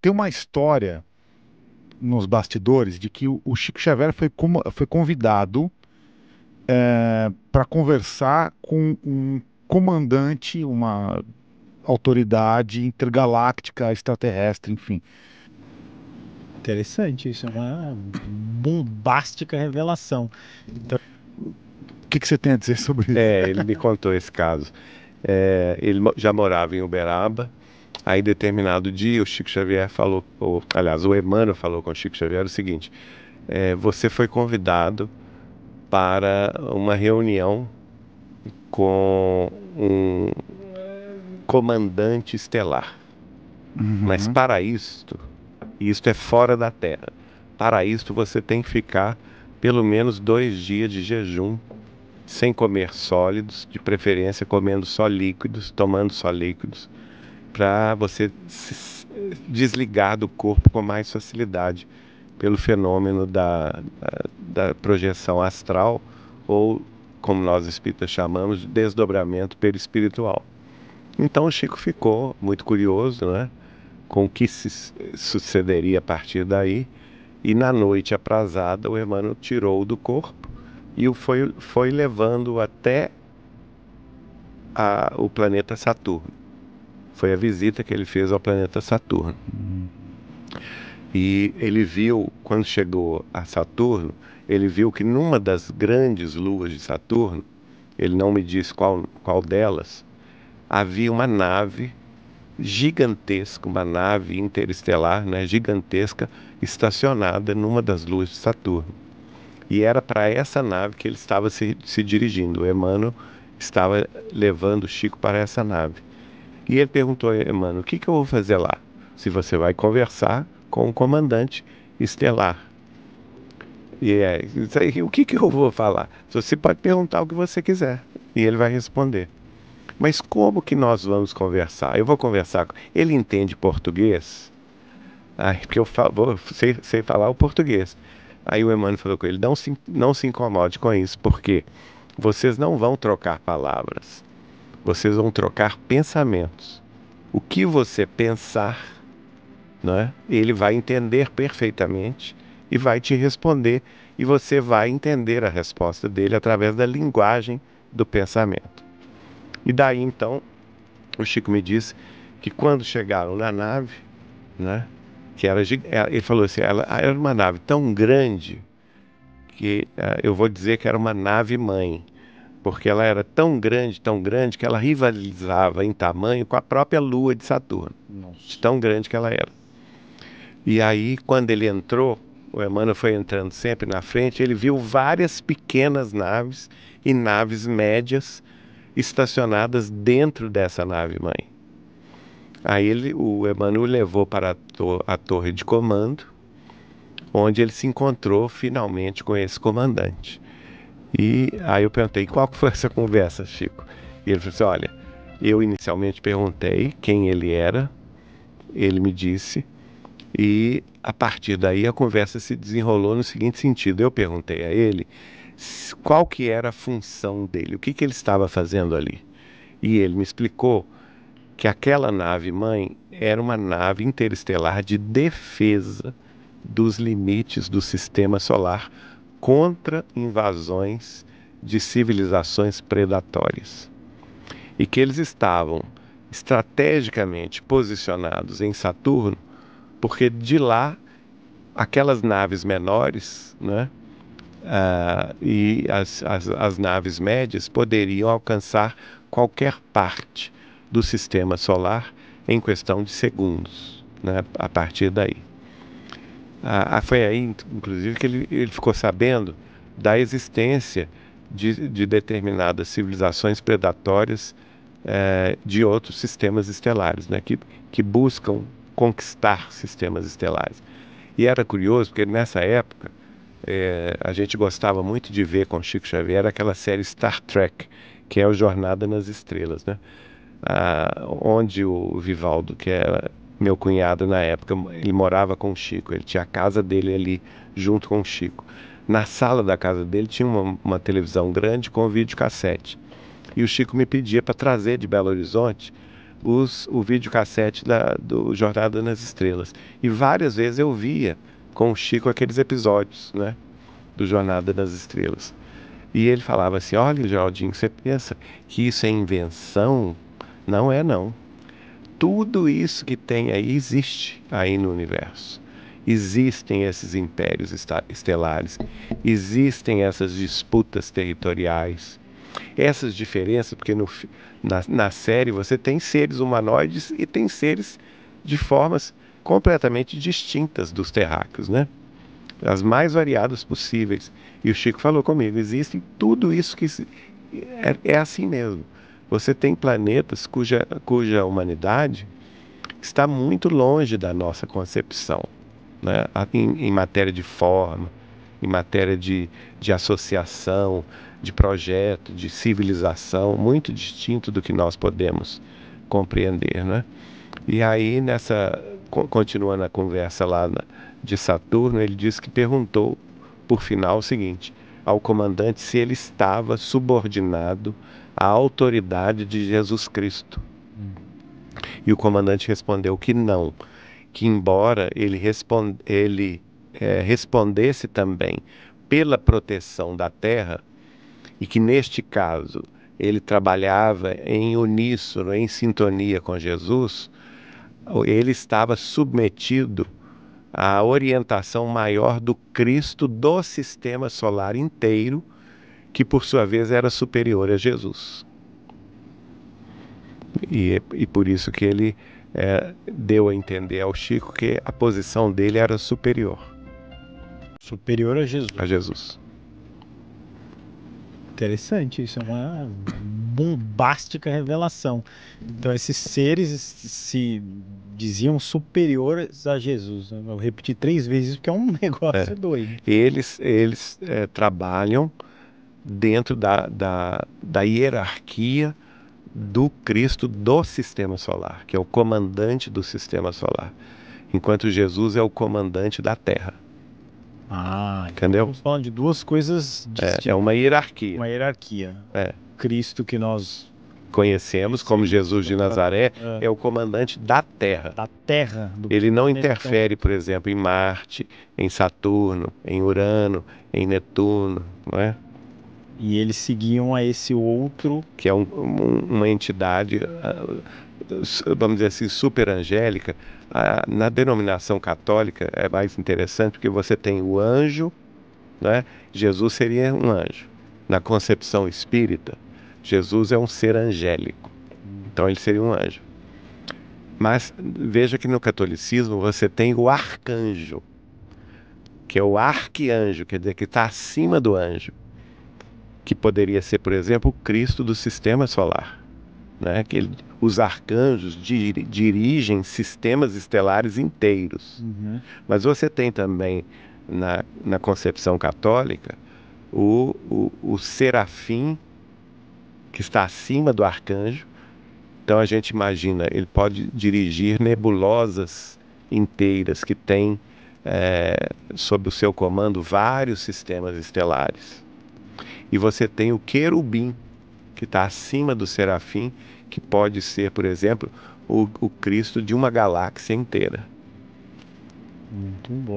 tem uma história nos bastidores de que o Chico Xavier foi convidado para conversar com um comandante, uma autoridade intergaláctica, extraterrestre, enfim. Interessante, isso é uma bombástica revelação. Então, O que que você tem a dizer sobre isso? Ele me contou esse caso. Ele já morava em Uberaba. Aí, determinado dia, o Chico Xavier falou, aliás, o Emmanuel falou com o Chico Xavier o seguinte: você foi convidado para uma reunião com um comandante estelar. Mas Uhum. para isto, e isto é fora da Terra, para isto você tem que ficar pelo menos 2 dias de jejum, sem comer sólidos, de preferência comendo só líquidos, tomando só líquidos, para você se desligar do corpo com mais facilidade pelo fenômeno da projeção astral, ou, como nós espíritas chamamos, de desdobramento perispiritual. Então o Chico ficou muito curioso, né, com o que se sucederia a partir daí, e na noite aprazada o Emmanuel tirou-o do corpo e foi levando até o planeta Saturno. Foi a visita que ele fez ao planeta Saturno. E ele viu, quando chegou a Saturno, ele viu que numa das grandes luas de Saturno, ele não me disse qual delas, havia uma nave gigantesca, uma nave interestelar, né, gigantesca, estacionada numa das luas de Saturno. E era para essa nave que ele estava se dirigindo. O Emmanuel estava levando o Chico para essa nave. E ele perguntou a Emmanuel: o que que eu vou fazer lá? Se você vai conversar com o comandante estelar. Isso aí, o que que eu vou falar? Você pode perguntar o que você quiser. E ele vai responder. Mas como que nós vamos conversar? Eu vou conversar com... Ele entende português? Porque eu sei falar o português. Aí o Emmanuel falou com ele: não se incomode com isso, porque vocês não vão trocar palavras. Vocês vão trocar pensamentos. O que você pensar, né, ele vai entender perfeitamente e vai te responder. E você vai entender a resposta dele através da linguagem do pensamento. E daí então, o Chico me disse que quando chegaram na nave, né, ele falou assim, ela era uma nave tão grande que eu vou dizer que era uma nave mãe, porque ela era tão grande que ela rivalizava em tamanho com a própria Lua de Saturno, de Nossa. tão grande que ela era. E aí, quando ele entrou, o Emmanuel foi entrando sempre na frente, ele viu várias pequenas naves e naves médias estacionadas dentro dessa nave mãe. Aí o Emmanuel levou para a torre de comando, onde ele se encontrou finalmente com esse comandante. E aí eu perguntei: qual que foi essa conversa, Chico? E ele falou assim: olha, eu inicialmente perguntei quem ele era, ele me disse, e a partir daí a conversa se desenrolou no seguinte sentido: eu perguntei a ele qual que era a função dele, o que que ele estava fazendo ali. E ele me explicou que aquela nave mãe era uma nave interestelar de defesa dos limites do sistema solar contra invasões de civilizações predatórias. E que eles estavam estrategicamente posicionados em Saturno, porque de lá aquelas naves menores, né, e as naves médias poderiam alcançar qualquer parte do sistema solar em questão de segundos, né, a partir daí. Foi aí, inclusive, que ele ficou sabendo da existência de determinadas civilizações predatórias de outros sistemas estelares, né, que buscam conquistar sistemas estelares. E era curioso, porque nessa época a gente gostava muito de ver com Chico Xavier aquela série Star Trek, que é o Jornada nas Estrelas, né? Onde o Vivaldo, que era meu cunhado na época, ele morava com o Chico, ele tinha a casa dele ali junto com o Chico. Na sala da casa dele tinha uma televisão grande com videocassete. E o Chico me pedia para trazer de Belo Horizonte o videocassete do Jornada nas Estrelas. E várias vezes eu via com o Chico aqueles episódios, né, do Jornada nas Estrelas. E ele falava assim: olha, Geraldinho, você pensa que isso é invenção? Não é, não. Tudo isso que tem aí existe aí no universo. Existem esses impérios estelares, existem essas disputas territoriais, essas diferenças, porque na série você tem seres humanoides e tem seres de formas completamente distintas dos terráqueos, né? As mais variadas possíveis. E o Chico falou comigo, existe tudo isso que é assim mesmo. Você tem planetas cuja humanidade está muito longe da nossa concepção, né? Em matéria de forma, em matéria de associação, de projeto, de civilização, muito distinto do que nós podemos compreender, né? E aí, continuando a conversa lá de Saturno, ele disse que perguntou, por final, o seguinte, ao comandante se ele estava subordinado à autoridade de Jesus Cristo. E o comandante respondeu que não, que embora ele respondesse também pela proteção da Terra, e que neste caso ele trabalhava em uníssono, em sintonia com Jesus, ele estava submetido à orientação maior do Cristo do sistema solar inteiro, que por sua vez era superior a Jesus. E por isso que ele deu a entender ao Chico que a posição dele era superior. Superior a Jesus. A Jesus. Interessante, isso é uma bombástica revelação. Então, esses seres se diziam superiores a Jesus. Eu repeti 3 vezes porque é um negócio doido. Eles trabalham dentro da hierarquia do Cristo do sistema solar, que é o comandante do sistema solar, enquanto Jesus é o comandante da Terra. Entendeu? Estamos falando de duas coisas distintas. É uma hierarquia. Uma hierarquia. É. Cristo que nós conhecemos como Jesus de Nazaré é o comandante da Terra. Da Terra. Ele não interfere, por exemplo, em Marte, em Saturno, em Urano, em Netuno, não é? E eles seguiam a esse outro... Que é uma entidade, vamos dizer assim, super angélica. Na denominação católica é mais interessante porque você tem o anjo, né? Jesus seria um anjo. Na concepção espírita, Jesus é um ser angélico. Então ele seria um anjo. Mas veja que no catolicismo você tem o arcanjo, que é o arquianjo, quer dizer, que está acima do anjo, que poderia ser, por exemplo, o Cristo do sistema solar, né? Os arcanjos dirigem sistemas estelares inteiros. Uhum. Mas você tem também, na concepção católica, o serafim, que está acima do arcanjo. Então a gente imagina, ele pode dirigir nebulosas inteiras que têm sob o seu comando vários sistemas estelares. E você tem o querubim, que está acima do serafim, que pode ser, por exemplo, o Cristo de uma galáxia inteira. Muito bom.